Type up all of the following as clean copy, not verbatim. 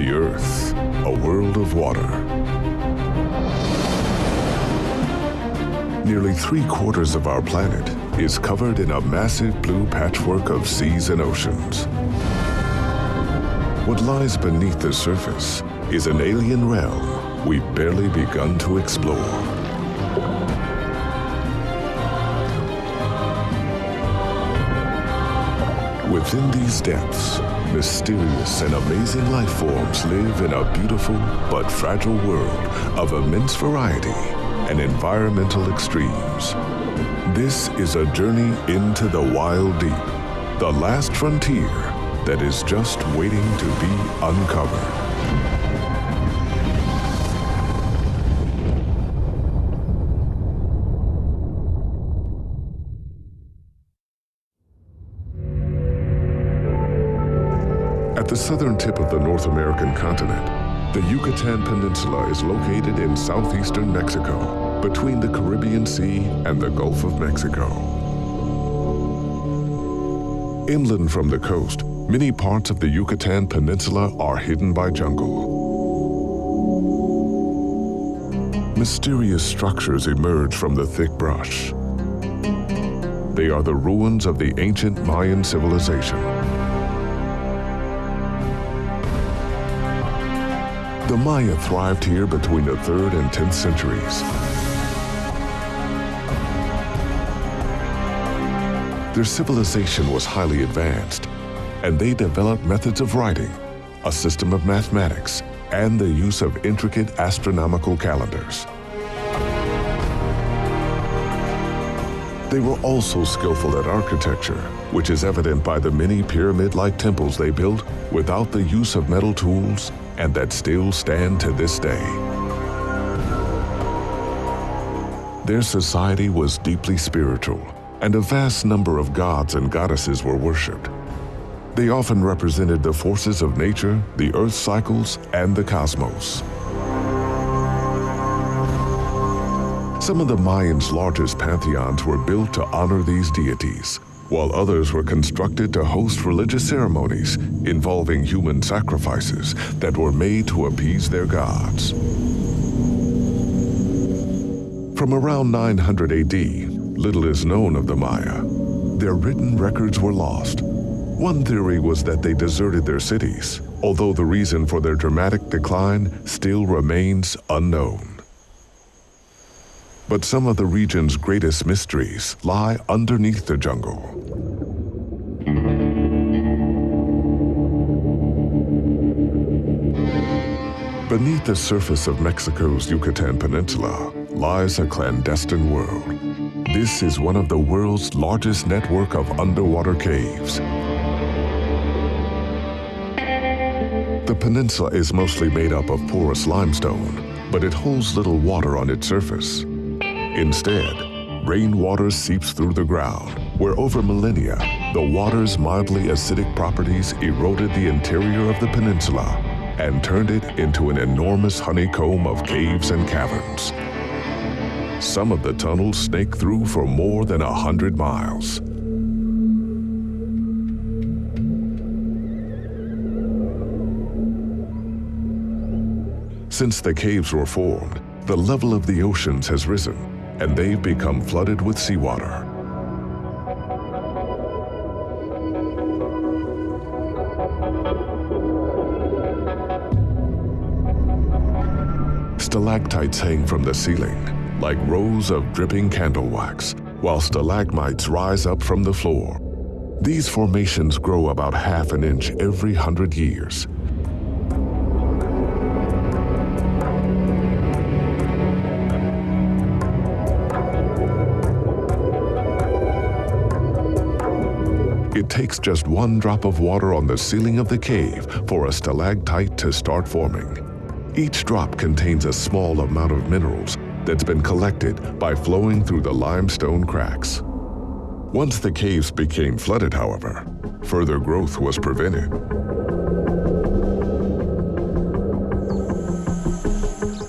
The Earth, a world of water. Nearly 3/4 of our planet is covered in a massive blue patchwork of seas and oceans. What lies beneath the surface is an alien realm we've barely begun to explore. Within these depths, mysterious and amazing life forms live in a beautiful but fragile world of immense variety and environmental extremes. This is a journey into the wild deep, the last frontier that is just waiting to be uncovered. At the southern tip of the North American continent, the Yucatan Peninsula is located in southeastern Mexico, between the Caribbean Sea and the Gulf of Mexico. Inland from the coast, many parts of the Yucatan Peninsula are hidden by jungle. Mysterious structures emerge from the thick brush. They are the ruins of the ancient Mayan civilization. The Maya thrived here between the 3rd and 10th centuries. Their civilization was highly advanced, and they developed methods of writing, a system of mathematics, and the use of intricate astronomical calendars. They were also skillful at architecture, which is evident by the many pyramid-like temples they built without the use of metal tools, and that still stand to this day. Their society was deeply spiritual, and a vast number of gods and goddesses were worshipped. They often represented the forces of nature, the Earth's cycles, and the cosmos. Some of the Mayans' largest pantheons were built to honor these deities, while others were constructed to host religious ceremonies involving human sacrifices that were made to appease their gods. From around 900 AD, little is known of the Maya. Their written records were lost. One theory was that they deserted their cities, although the reason for their dramatic decline still remains unknown. But some of the region's greatest mysteries lie underneath the jungle. Beneath the surface of Mexico's Yucatan Peninsula lies a clandestine world. This is one of the world's largest network of underwater caves. The peninsula is mostly made up of porous limestone, but it holds little water on its surface. Instead, rainwater seeps through the ground, where over millennia, the water's mildly acidic properties eroded the interior of the peninsula and turned it into an enormous honeycomb of caves and caverns. Some of the tunnels snake through for more than 100 miles. Since the caves were formed, the level of the oceans has risen, and they've become flooded with seawater. Stalactites hang from the ceiling, like rows of dripping candle wax, while stalagmites rise up from the floor. These formations grow about half an inch every 100 years. It takes just one drop of water on the ceiling of the cave for a stalactite to start forming. Each drop contains a small amount of minerals that's been collected by flowing through the limestone cracks. Once the caves became flooded, however, further growth was prevented.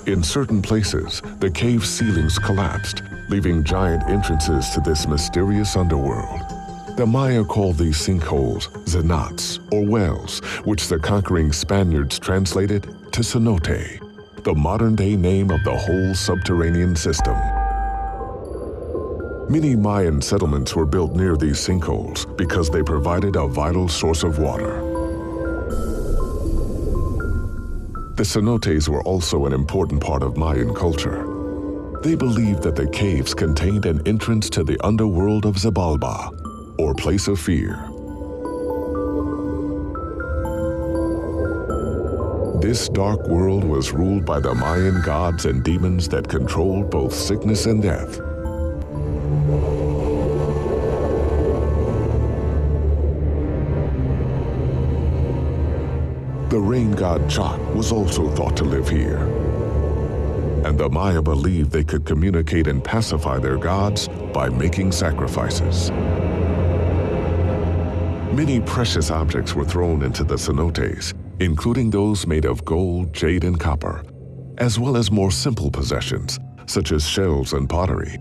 In certain places, the cave ceilings collapsed, leaving giant entrances to this mysterious underworld. The Maya called these sinkholes cenotes, or wells, which the conquering Spaniards translated to cenote, the modern-day name of the whole subterranean system. Many Mayan settlements were built near these sinkholes because they provided a vital source of water. The cenotes were also an important part of Mayan culture. They believed that the caves contained an entrance to the underworld of Xibalba, or place of fear. This dark world was ruled by the Mayan gods and demons that controlled both sickness and death. The rain god Chak was also thought to live here. And the Maya believed they could communicate and pacify their gods by making sacrifices. Many precious objects were thrown into the cenotes, including those made of gold, jade, and copper, as well as more simple possessions, such as shells and pottery.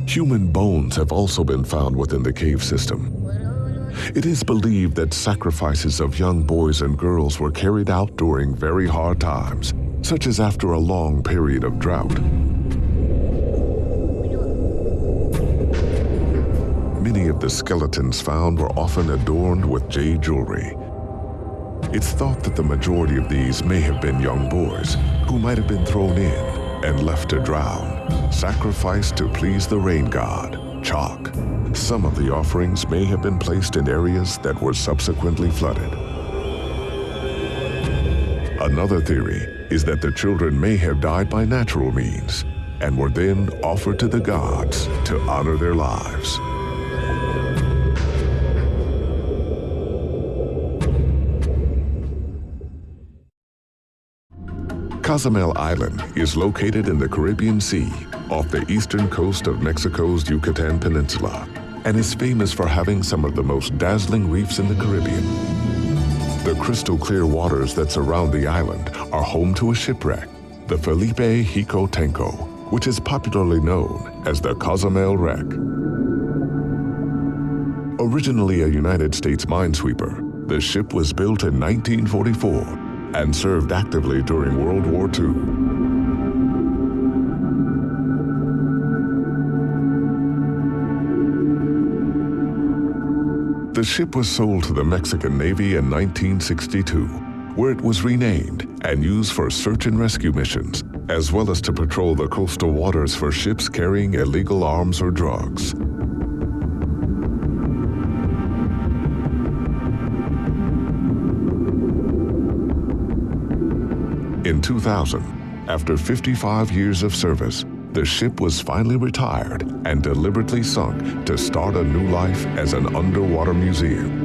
Human bones have also been found within the cave system. It is believed that sacrifices of young boys and girls were carried out during very hard times, such as after a long period of drought. Many of the skeletons found were often adorned with jade jewelry. It's thought that the majority of these may have been young boys who might have been thrown in and left to drown, sacrificed to please the rain god, Chak. Some of the offerings may have been placed in areas that were subsequently flooded. Another theory is that the children may have died by natural means and were then offered to the gods to honor their lives. Cozumel Island is located in the Caribbean Sea off the eastern coast of Mexico's Yucatan Peninsula and is famous for having some of the most dazzling reefs in the Caribbean. The crystal clear waters that surround the island are home to a shipwreck, the Felipe Hico Tenco, which is popularly known as the Cozumel Wreck. Originally a United States minesweeper, the ship was built in 1944 and served actively during World War II. The ship was sold to the Mexican Navy in 1962, where it was renamed and used for search and rescue missions, as well as to patrol the coastal waters for ships carrying illegal arms or drugs. In 2000, after 55 years of service, the ship was finally retired and deliberately sunk to start a new life as an underwater museum.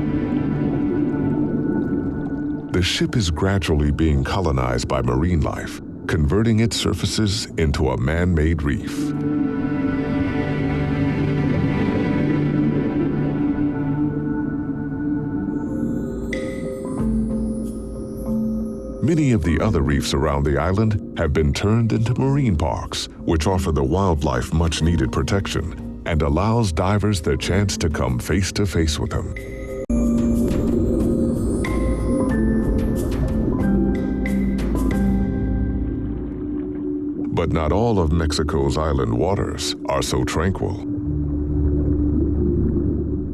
The ship is gradually being colonized by marine life, converting its surfaces into a man-made reef. Many of the other reefs around the island have been turned into marine parks, which offer the wildlife much-needed protection and allows divers the chance to come face-to-face with them. But not all of Mexico's island waters are so tranquil.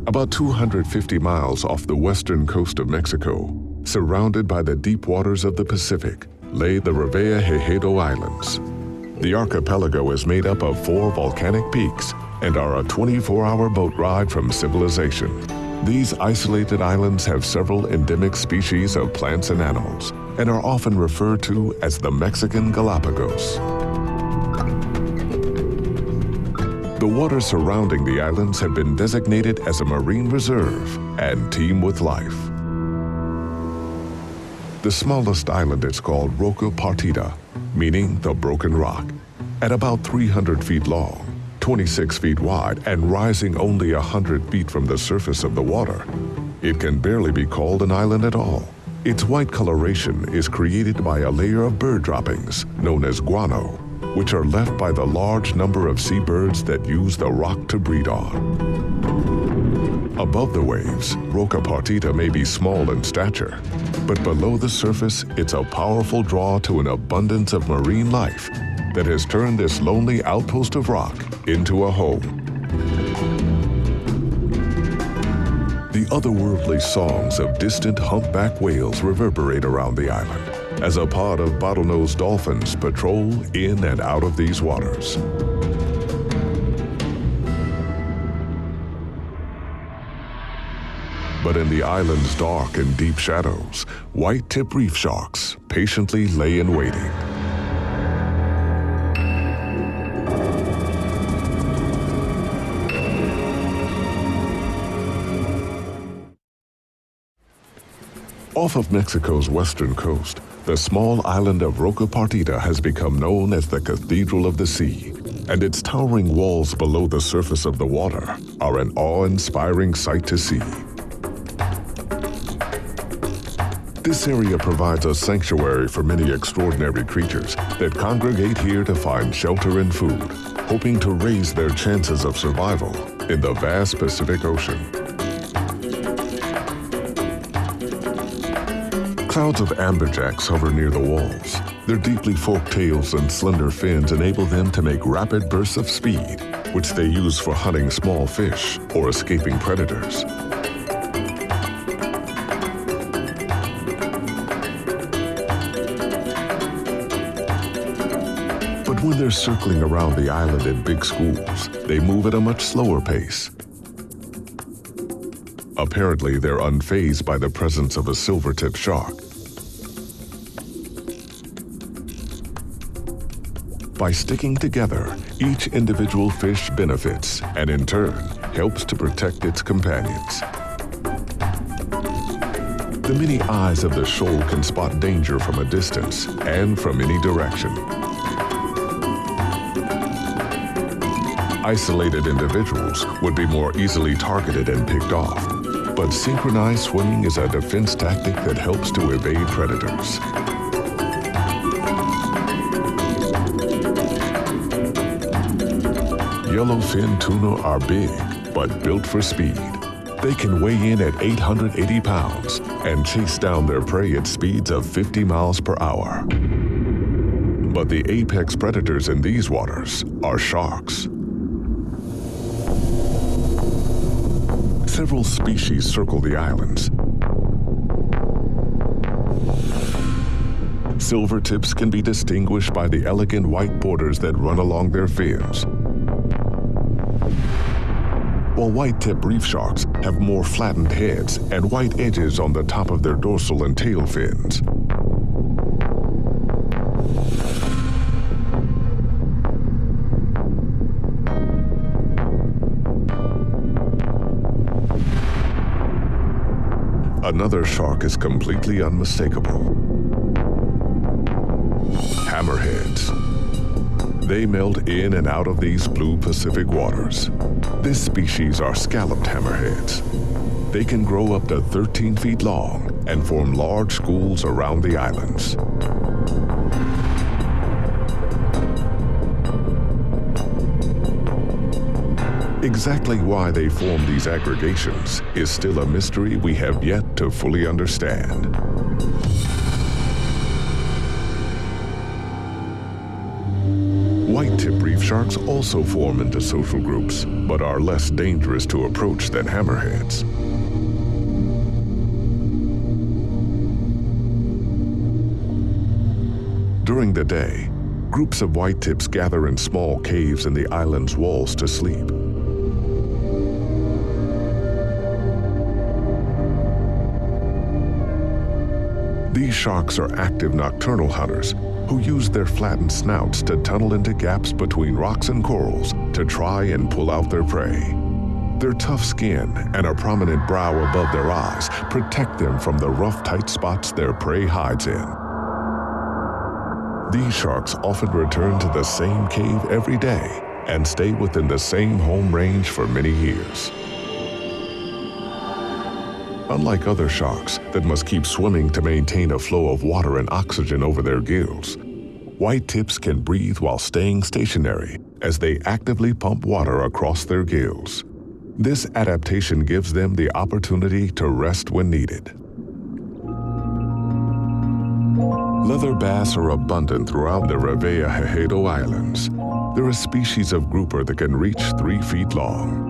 About 250 miles off the western coast of Mexico, surrounded by the deep waters of the Pacific, lay the Revejedo Islands. The archipelago is made up of 4 volcanic peaks and are a 24-hour boat ride from civilization. These isolated islands have several endemic species of plants and animals and are often referred to as the Mexican Galapagos. The waters surrounding the islands have been designated as a marine reserve and teem with life. The smallest island is called Roca Partida, meaning the broken rock, at about 300 feet long, 26 feet wide, and rising only 100 feet from the surface of the water. It can barely be called an island at all. Its white coloration is created by a layer of bird droppings known as guano. which are left by the large number of seabirds that use the rock to breed on. Above the waves, Roca Partida may be small in stature, but below the surface, it's a powerful draw to an abundance of marine life that has turned this lonely outpost of rock into a home. The otherworldly songs of distant humpback whales reverberate around the island as a pod of bottlenose dolphins patrol in and out of these waters. But in the island's dark and deep shadows, white-tip reef sharks patiently lay in waiting. Off of Mexico's western coast, the small island of Roca Partida has become known as the Cathedral of the Sea, and its towering walls below the surface of the water are an awe-inspiring sight to see. This area provides a sanctuary for many extraordinary creatures that congregate here to find shelter and food, hoping to raise their chances of survival in the vast Pacific Ocean. Clouds of amberjacks hover near the walls. Their deeply forked tails and slender fins enable them to make rapid bursts of speed, which they use for hunting small fish or escaping predators. But when they're circling around the island in big schools, they move at a much slower pace. Apparently, they're unfazed by the presence of a silver-tip shark. By sticking together, each individual fish benefits and in turn helps to protect its companions. The many eyes of the shoal can spot danger from a distance and from any direction. Isolated individuals would be more easily targeted and picked off, but synchronized swimming is a defense tactic that helps to evade predators. Yellowfin tuna are big, but built for speed. They can weigh in at 880 pounds and chase down their prey at speeds of 50 miles per hour. But the apex predators in these waters are sharks. Several species circle the islands. Silvertips can be distinguished by the elegant white borders that run along their fins, while white-tip reef sharks have more flattened heads and white edges on the top of their dorsal and tail fins. Another shark is completely unmistakable. Hammerheads. They melt in and out of these blue Pacific waters. This species are scalloped hammerheads. They can grow up to 13 feet long and form large schools around the islands. Exactly why they form these aggregations is still a mystery we have yet to fully understand. White-tip reef sharks also form into social groups, but are less dangerous to approach than hammerheads. During the day, groups of white-tips gather in small caves in the island's walls to sleep. These sharks are active nocturnal hunters who use their flattened snouts to tunnel into gaps between rocks and corals to try and pull out their prey. Their tough skin and a prominent brow above their eyes protect them from the rough, tight spots their prey hides in. These sharks often return to the same cave every day and stay within the same home range for many years. Unlike other sharks that must keep swimming to maintain a flow of water and oxygen over their gills, white tips can breathe while staying stationary as they actively pump water across their gills. This adaptation gives them the opportunity to rest when needed. Leather bass are abundant throughout the Reveia-Haedo Islands. They're a species of grouper that can reach 3 feet long.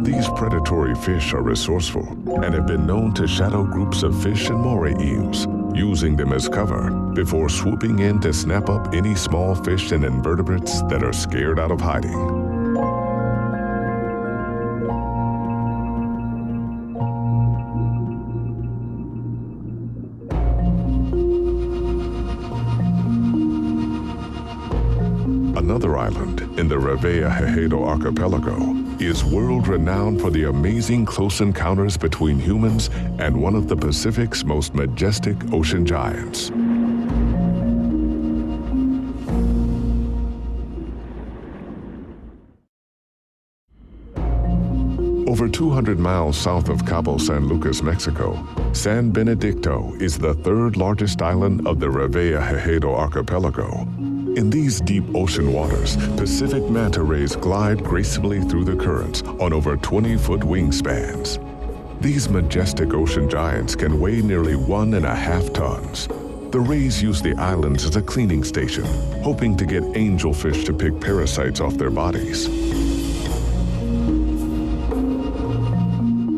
These predatory fish are resourceful and have been known to shadow groups of fish and moray eels, using them as cover before swooping in to snap up any small fish and invertebrates that are scared out of hiding. Another island in the Reveia-Haedo archipelago is world-renowned for the amazing close encounters between humans and one of the Pacific's most majestic ocean giants. Over 200 miles south of Cabo San Lucas, Mexico, San Benedicto is the third largest island of the Reveia-Haedo archipelago. In these deep ocean waters, Pacific manta rays glide gracefully through the currents on over 20-foot wingspans. These majestic ocean giants can weigh nearly 1.5 tons. The rays use the islands as a cleaning station, hoping to get angelfish to pick parasites off their bodies.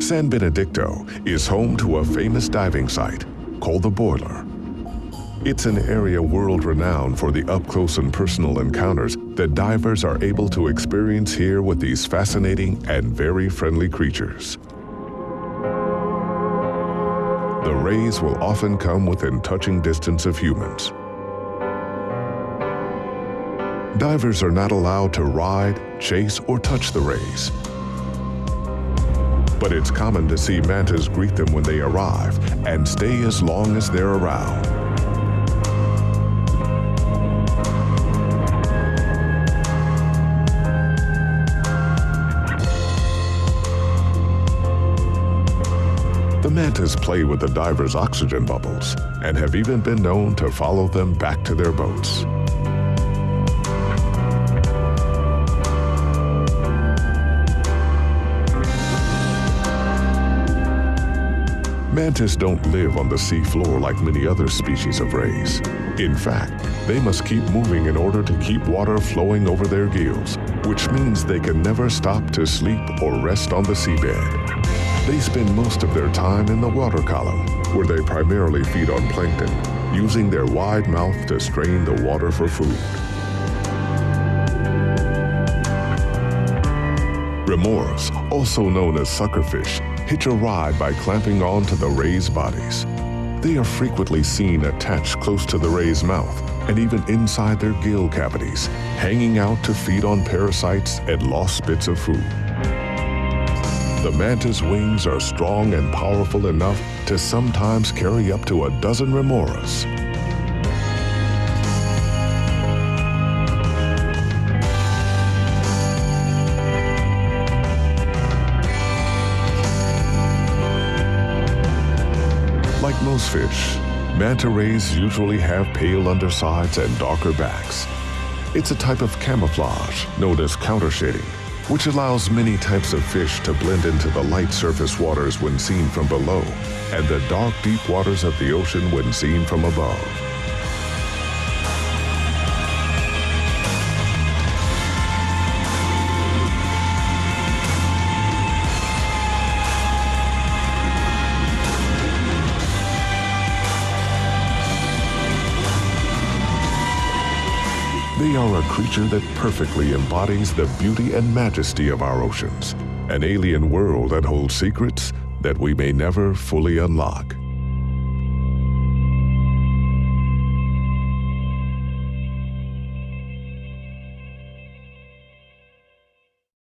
San Benedicto is home to a famous diving site called the Boiler. It's an area world-renowned for the up-close and personal encounters that divers are able to experience here with these fascinating and very friendly creatures. The rays will often come within touching distance of humans. Divers are not allowed to ride, chase, or touch the rays. But it's common to see mantas greet them when they arrive and stay as long as they're around. The mantas play with the divers' oxygen bubbles and have even been known to follow them back to their boats. Mantas don't live on the sea floor like many other species of rays. In fact, they must keep moving in order to keep water flowing over their gills, which means they can never stop to sleep or rest on the seabed. They spend most of their time in the water column, where they primarily feed on plankton, using their wide mouth to strain the water for food. Remoras, also known as suckerfish, hitch a ride by clamping onto the rays' bodies. They are frequently seen attached close to the ray's mouth and even inside their gill cavities, hanging out to feed on parasites and lost bits of food. The manta's wings are strong and powerful enough to sometimes carry up to 12 remoras. Like most fish, manta rays usually have pale undersides and darker backs. It's a type of camouflage known as countershading, which allows many types of fish to blend into the light surface waters when seen from below, and the dark, deep waters of the ocean when seen from above. They are a creature that perfectly embodies the beauty and majesty of our oceans, an alien world that holds secrets that we may never fully unlock.